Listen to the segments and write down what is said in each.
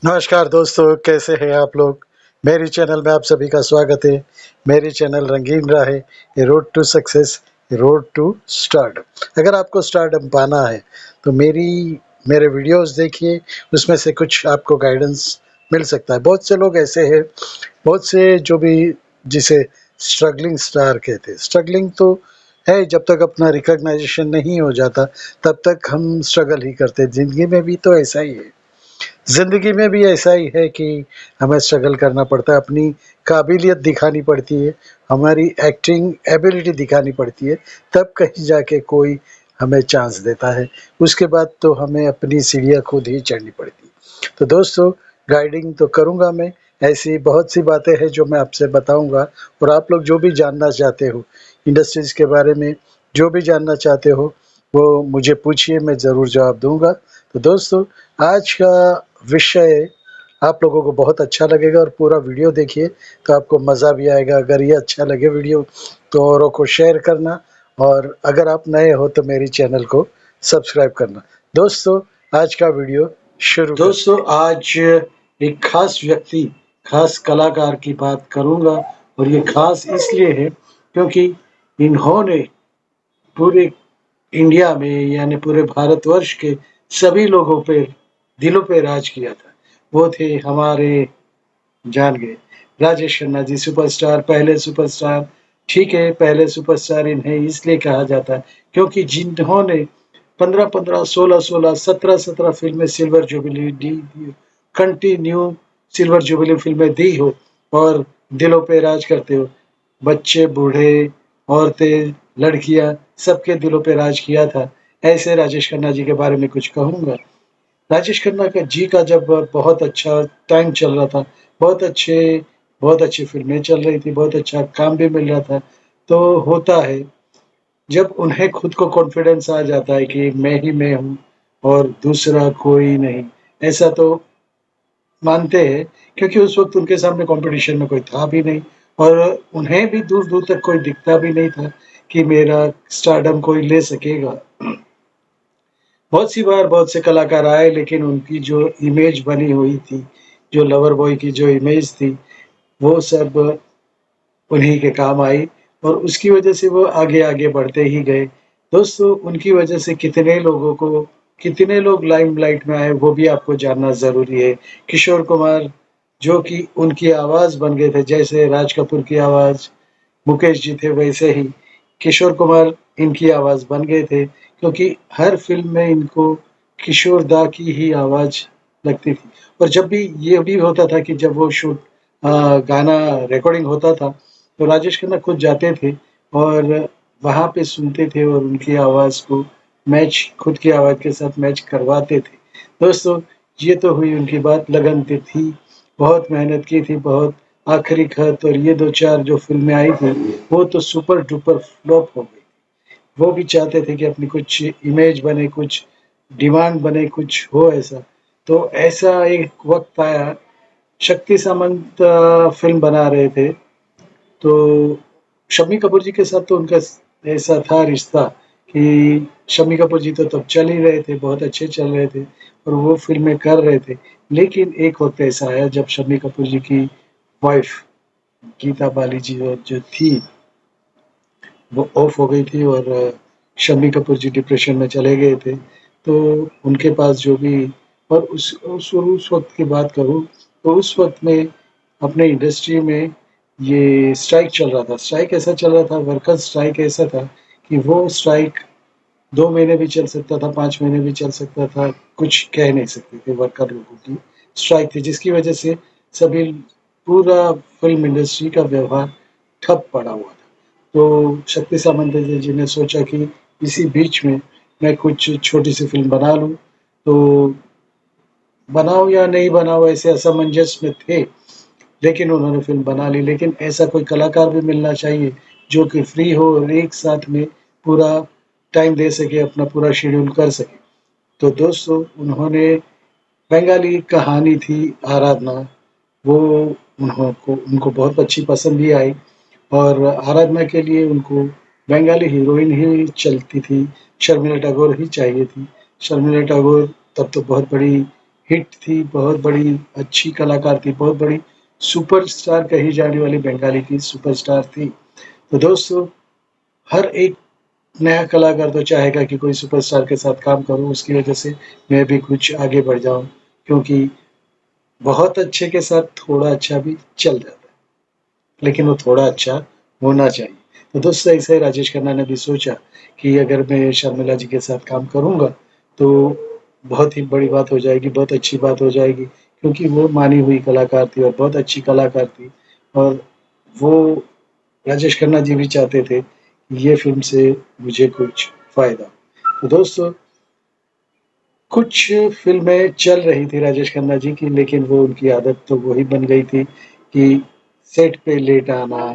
नमस्कार दोस्तों, कैसे हैं आप लोग? मेरी चैनल में आप सभी का स्वागत है। मेरी चैनल रंगीन राह है, a road to success, a road to stardom. अगर आपको स्टारडम पाना है तो मेरे वीडियोस देखिए, उसमें से कुछ आपको गाइडेंस मिल सकता है। बहुत से लोग ऐसे हैं, बहुत से जो भी जिसे स्ट्रगलिंग स्टार कहते हैं। स्ट्रगलिंग तो है, जब तक अपना रिकॉग्नाइजेशन नहीं हो जाता तब तक हम स्ट्रगल ही करते हैं। ज़िंदगी में भी तो ऐसा ही है। ज़िंदगी में भी ऐसा ही है कि हमें स्ट्रगल करना पड़ता है, अपनी काबिलियत दिखानी पड़ती है, हमारी एक्टिंग एबिलिटी दिखानी पड़ती है, तब कहीं जाके कोई हमें चांस देता है। उसके बाद तो हमें अपनी सीढ़ियाँ खुद ही चढ़नी पड़ती है। तो दोस्तों, गाइडिंग तो करूँगा मैं, ऐसी बहुत सी बातें हैं जो मैं आपसे बताऊँगा, और आप लोग जो भी जानना चाहते हो इंडस्ट्रीज़ के बारे में, जो भी जानना चाहते हो वो मुझे पूछिए, मैं ज़रूर जवाब दूँगा। तो दोस्तों, आज का विषय आप लोगों को बहुत अच्छा लगेगा, और पूरा वीडियो देखिए तो आपको मज़ा भी आएगा। अगर ये अच्छा लगे वीडियो तो औरों को शेयर करना, और अगर आप नए हो तो मेरी चैनल को सब्सक्राइब करना। दोस्तों, आज का वीडियो शुरू दोस्तों, आज एक खास व्यक्ति, खास कलाकार की बात करूंगा, और ये खास इसलिए है क्योंकि इन्होंने पूरे इंडिया में यानी पूरे भारतवर्ष के सभी लोगों पे, दिलों पे राज किया था। वो थे हमारे जान गए राजेश खन्ना जी, सुपरस्टार, पहले सुपरस्टार। ठीक है, पहले सुपरस्टार इन्हें इसलिए कहा जाता है क्योंकि जिन्होंने 15-15, 16-16, 17-17 फिल्में सिल्वर जुबली दी, कंटिन्यू सिल्वर जुबली फिल्में दी हो और दिलों पे राज करते हो। बच्चे, बूढ़े, औरतें, लड़कियां, सबके दिलों पे राज किया था। ऐसे राजेश खन्ना जी के बारे में कुछ कहूँगा। राजेश खन्ना का जी का जब बहुत अच्छा टाइम चल रहा था, बहुत अच्छी फ़िल्में चल रही थी, बहुत अच्छा काम भी मिल रहा था, तो होता है जब उन्हें खुद को कॉन्फिडेंस आ जाता है कि मैं हूँ और दूसरा कोई नहीं। ऐसा तो मानते हैं क्योंकि उस वक़्त उनके सामने कॉम्पिटिशन में कोई था भी नहीं, और उन्हें भी दूर-दूर तक कोई दिखता भी नहीं था कि मेरा स्टारडम कोई ले सकेगा। बहुत सी बार बहुत से कलाकार आए, लेकिन उनकी जो इमेज बनी हुई थी, जो लवर बॉय की जो इमेज थी, वो सब उन्हीं के काम आई, और उसकी वजह से वो आगे-आगे बढ़ते ही गए। दोस्तों, उनकी वजह से कितने लोग लाइमलाइट में आए, वो भी आपको जानना ज़रूरी है। किशोर कुमार, जो कि उनकी आवाज़ बन गए थे, जैसे राज कपूर की आवाज़ मुकेश जी थे, वैसे ही किशोर कुमार इनकी आवाज़ बन गए थे, क्योंकि हर फ़िल्म में इनको किशोर दा की ही आवाज़ लगती थी। और जब भी ये भी होता था कि जब वो गाना रिकॉर्डिंग होता था, तो राजेश खन्ना खुद जाते थे और वहाँ पे सुनते थे, और उनकी आवाज़ को खुद की आवाज़ के साथ मैच करवाते थे। दोस्तों, ये तो हुई उनकी बात। लगन पे थी, बहुत मेहनत की थी, बहुत आखिरी खत और ये 2-4 जो फ़िल्में आई थी, वो तो सुपर डुपर फ्लॉप हो गई। वो भी चाहते थे कि अपनी कुछ इमेज बने, कुछ डिमांड बने, कुछ हो ऐसा। तो ऐसा एक वक़्त आया, शक्ति सामंत फ़िल्म बना रहे थे, तो शम्मी कपूर जी के साथ तो उनका ऐसा था रिश्ता कि शम्मी कपूर जी तो तब चल ही रहे थे, बहुत अच्छे चल रहे थे, और वो फ़िल्में कर रहे थे। लेकिन एक वक़्त ऐसा आया जब शम्मी कपूर जी की वाइफ़ गीता बाली जी जो थी, वो ऑफ हो गई थी, और शम्मी कपूर जी डिप्रेशन में चले गए थे। तो उनके पास जो भी, और उस वक़्त की बात करूँ तो उस वक़्त में अपने इंडस्ट्री में ये स्ट्राइक चल रहा था। स्ट्राइक ऐसा चल रहा था, वर्कर्स स्ट्राइक ऐसा था कि वो स्ट्राइक 2 महीने भी चल सकता था, 5 महीने भी चल सकता था, कुछ कह नहीं सकते थे। वर्कर लोगों की स्ट्राइक थी, जिसकी वजह से सभी पूरा फ़िल्म इंडस्ट्री का व्यवहार ठप पड़ा हुआ था। तो शक्ति सामंत जी ने सोचा कि इसी बीच में मैं कुछ छोटी-सी फ़िल्म बना लूँ, तो बनाऊँ या नहीं बनाऊँ, ऐसे असमंजस में थे, लेकिन उन्होंने फ़िल्म बना ली। लेकिन ऐसा कोई कलाकार भी मिलना चाहिए, जो कि फ्री हो और एक साथ में पूरा टाइम दे सके, अपना पूरा शेड्यूल कर सके। तो दोस्तों, उन्होंने बंगाली कहानी थी आराधना, वो उनको बहुत अच्छी पसंद भी आई, और आराधना के लिए उनको बंगाली हीरोइन ही चलती थी, शर्मिला टैगोर ही चाहिए थी। शर्मिला टैगोर तब तो बहुत बड़ी हिट थी, बहुत बड़ी अच्छी कलाकार थी, बहुत बड़ी सुपरस्टार कही जाने वाली बंगाली की सुपरस्टार थी। तो दोस्तों, हर एक नया कलाकार तो चाहेगा कि कोई सुपरस्टार के साथ काम करूँ, उसकी वजह से मैं भी कुछ आगे बढ़ जाऊँ, क्योंकि बहुत अच्छे के साथ थोड़ा अच्छा भी चल जाता है, लेकिन वो थोड़ा अच्छा होना चाहिए। तो दोस्तों, ऐसे ही राजेश खन्ना ने भी सोचा कि अगर मैं शर्मिला जी के साथ काम करूँगा, तो बहुत ही बड़ी बात हो जाएगी, बहुत अच्छी बात हो जाएगी, क्योंकि वो मानी हुई कलाकार थी और बहुत अच्छी कलाकार थी, और वो राजेश खन्ना जी भी चाहते थे कि ये फ़िल्म से मुझे कुछ फ़ायदा। तो दोस्तों, कुछ फ़िल्में चल रही थी राजेश खन्ना जी की, लेकिन वो उनकी आदत तो वही बन गई थी कि सेट पे लेट आना,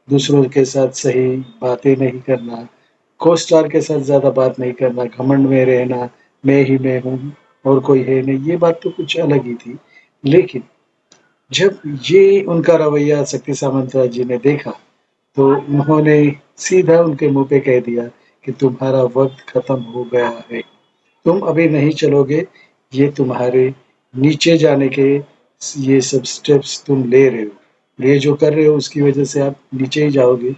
दूसरों के साथ सही बातें नहीं करना, को-स्टार के साथ ज़्यादा बात नहीं करना, घमंड में रहना, मैं हूँ और कोई है नहीं, ये बात तो कुछ अलग ही थी। लेकिन जब ये उनका रवैया शक्ति सामंतराय जी ने देखा, तो उन्होंने सीधा उनके मुँह पे कह दिया कि तुम्हारा वक़्त ख़त्म हो गया है। तुम अभी नहीं चलोगे, ये तुम्हारे नीचे जाने के ये सब स्टेप्स तुम ले रहे हो। ये जो कर रहे हो उसकी वज़ह से आप नीचे ही जाओगे,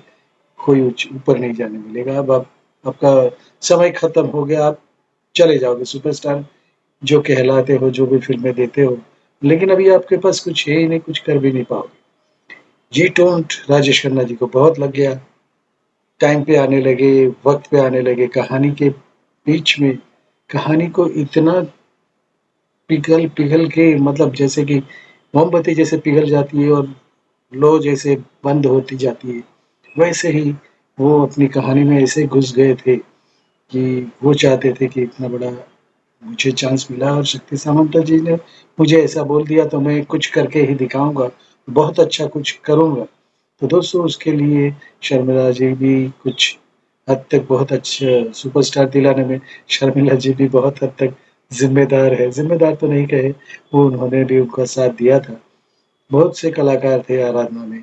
कोई ऊपर नहीं जाने मिलेगा। अब आप आपका समय खत्म हो गया, आप चले जाओगे सुपरस्टार जो कहलाते हो, जो भी फ़िल्में देते हो, लेकिन अभी आपके पास कुछ है ही नहीं, कुछ कर भी नहीं पाओगे। ये टोंट राजेश खन्ना जी को बहुत लग गया। टाइम पे आने लगे, वक़्त पे आने लगे, कहानी के बीच में कहानी को इतना पिघल पिघल के, मतलब जैसे कि मोमबत्ती जैसे पिघल जाती है और लो जैसे बंद होती जाती है, वैसे ही वो अपनी कहानी में ऐसे घुस गए थे कि वो चाहते थे कि इतना बड़ा मुझे चांस मिला और शक्ति सामंत जी ने मुझे ऐसा बोल दिया, तो मैं कुछ करके ही दिखाऊँगा, बहुत अच्छा कुछ करूँगा। तो दोस्तों, उसके लिए शर्मिला जी भी कुछ हद तक बहुत अच्छा सुपरस्टार दिलाने में शर्मिला जी भी बहुत हद तक ज़िम्मेदार है। ज़िम्मेदार तो नहीं कहे, वो उन्होंने भी उनका साथ दिया था। बहुत से कलाकार थे आराधना में,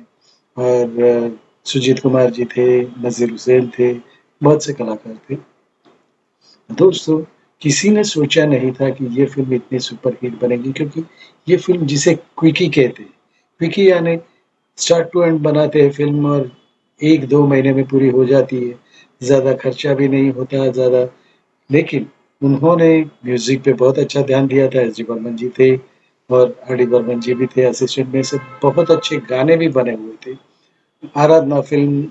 और सुजीत कुमार जी थे, नज़ीर हुसैन थे, बहुत से कलाकार थे। दोस्तों, किसी ने सोचा नहीं था कि ये फ़िल्म इतनी सुपरहिट बनेगी, क्योंकि ये फ़िल्म जिसे क्विकी कहते हैं। क्विकी यानी स्टार्ट टू एंड बनाते हैं फ़िल्म और 1-2 महीने में पूरी हो जाती है। ज़्यादा खर्चा भी नहीं होता ज़्यादा, लेकिन उन्होंने म्यूज़िक पे बहुत अच्छा ध्यान दिया था। एस डी बर्मन जी थे और आर डी बर्मन जी भी थे असिस्टेंट में, से बहुत अच्छे गाने भी बने हुए थे। आराधना फ़िल्म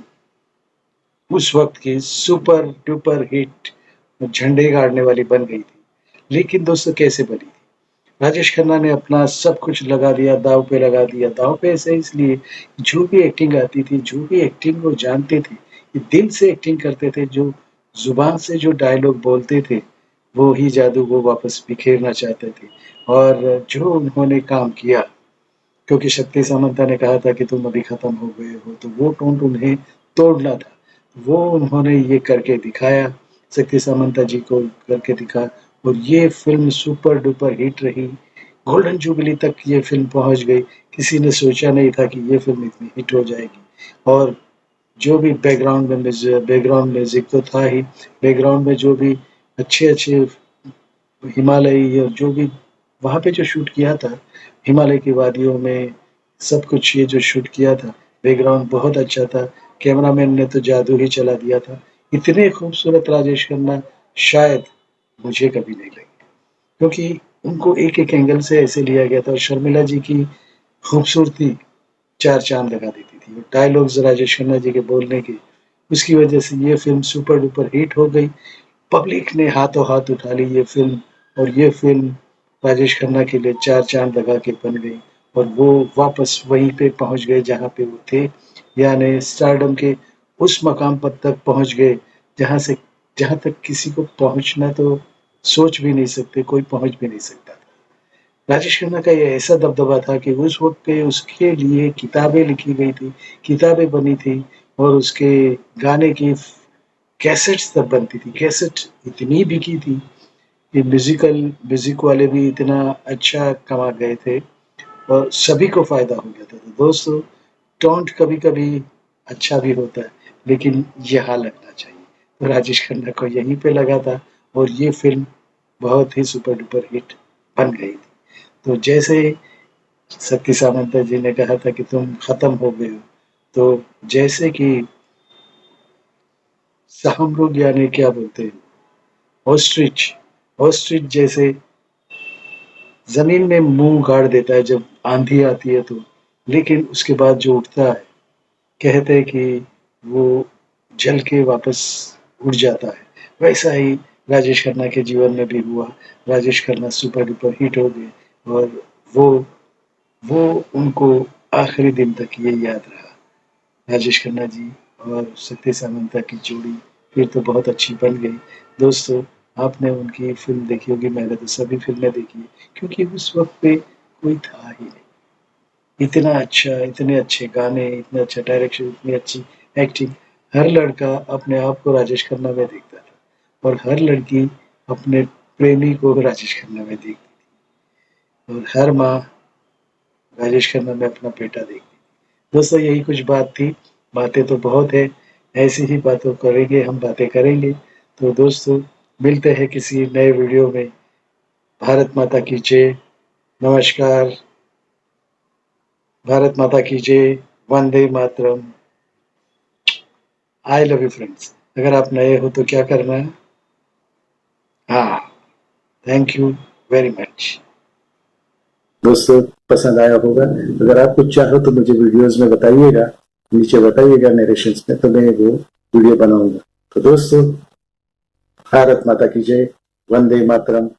उस वक़्त की सुपर डुपर हिट, झंडे गाड़ने वाली बन गई थी। लेकिन दोस्तों, कैसे बनी थी? राजेश खन्ना ने अपना सब कुछ लगा दिया, दाँव पे लगा दिया। दाँव पे ऐसे इसलिए, जो भी एक्टिंग आती थी, जो भी एक्टिंग वो जानते थे, ये दिल से एक्टिंग करते थे, जो ज़ुबान से जो डायलॉग बोलते थे, वो ही जादू वो वापस बिखेरना चाहते थे। और जो उन्होंने काम किया, क्योंकि शक्ति सामंता ने कहा था कि तुम अभी खत्म हो गए हो, तो वो टोंट उन्हें तोड़ना था। वो उन्होंने ये करके दिखाया, शक्ति सामंता जी को करके दिखाया, और ये फ़िल्म सुपर डुपर हिट रही। गोल्डन जुबली तक ये फ़िल्म पहुँच गई। किसी ने सोचा नहीं था कि ये फ़िल्म इतनी हिट हो जाएगी। और जो भी बैकग्राउंड म्यूज़िक तो था ही, बैकग्राउंड में जो भी अच्छे-अच्छे हिमालयी और जो भी वहाँ पे जो शूट किया था, हिमालय की वादियों में, सब कुछ ये जो शूट किया था, बैकग्राउंड बहुत अच्छा था। कैमरामैन ने तो जादू ही चला दिया था। इतने खूबसूरत राजेश खन्ना शायद मुझे कभी नहीं लगे, क्योंकि उनको एक-एक एंगल से ऐसे लिया गया था, और शर्मिला जी की खूबसूरती 4 चाँद लगा देती थी। डायलॉग्स राजेश खन्ना जी के बोलने के, उसकी वजह से ये फ़िल्म सुपर डुपर हिट हो गई। पब्लिक ने हाथों हाथ उठा ली ये फ़िल्म, और ये फ़िल्म राजेश खन्ना के लिए 4 चाँद लगा के बन गई, और वो वापस वहीं पे पहुँच गए जहाँ पे वो थे, यानी स्टारडम के उस मकाम पर तक पहुँच गए, जहाँ से जहाँ तक किसी को पहुँचना तो सोच भी नहीं सकते, कोई पहुँच भी नहीं सकता था। राजेश खन्ना का ये ऐसा दबदबा था कि उस वक़्त पे उसके लिए किताबें लिखी गई थी, किताबें बनी थी, और उसके गाने की कैसेट्स तब बनती थी। कैसेट इतनी बिकी थी कि म्यूज़िक वाले भी इतना अच्छा कमा गए थे, और सभी को फ़ायदा हो गया था। तो दोस्तों, टोंट कभी-कभी अच्छा भी होता है, लेकिन यहाँ लगना चाहिए। तो राजेश खन्ना को यहीं पे लगा था, और ये फ़िल्म बहुत ही सुपर डुपर हिट बन गई थी। तो जैसे शक्ति सामंत जी ने कहा था कि तुम खत्म हो गए हो, तो जैसे कि हम लोग यानी क्या बोलते हैं, ऑस्ट्रिच ऑस्ट्रिच जैसे जमीन में मुंह गाड़ देता है जब आंधी आती है तो, लेकिन उसके बाद जो उठता है, कहते हैं कि वो जल के वापस उड़ जाता है। वैसा ही राजेश खन्ना के जीवन में भी हुआ। Rajesh Khanna super duper hit हो गए और वो वो उनको आखिरी दिन तक ये याद रहा। राजेश खन्ना जी और सत्य सामंता की जोड़ी फिर तो बहुत अच्छी बन गई। दोस्तों, आपने उनकी फ़िल्म देखी होगी, मैंने तो सभी फ़िल्में देखी है, क्योंकि उस वक़्त पे कोई था ही नहीं। इतना अच्छा, इतने अच्छे गाने, इतना अच्छा डायरेक्शन, इतनी अच्छी एक्टिंग। हर लड़का अपने आप को राजेश खन्ना में देखता था और हर लड़की अपने प्रेमी को राजेश खन्ना में देखती थी और हर माँ राजेश खन्ना में अपना बेटा देखती। दोस्तों, यही कुछ बात थी। बातें तो बहुत है, ऐसी ही बातों करेंगे, हम बातें करेंगे। तो दोस्तों, मिलते हैं किसी नए वीडियो में। भारत माता की जय। नमस्कार। भारत माता की जय। वंदे मातरम। I love you friends. अगर आप नए हो तो क्या करना है? हाँ, थैंक यू वेरी मच। दोस्तों, पसंद आया होगा। अगर आप कुछ चाहो तो मुझे वीडियोस में बताइएगा, नीचे बताइएगा नरेशंस में, तो मैं वो वीडियो बनाऊंगा। तो दोस्तों, भारत माता की जय। वंदे मातरम।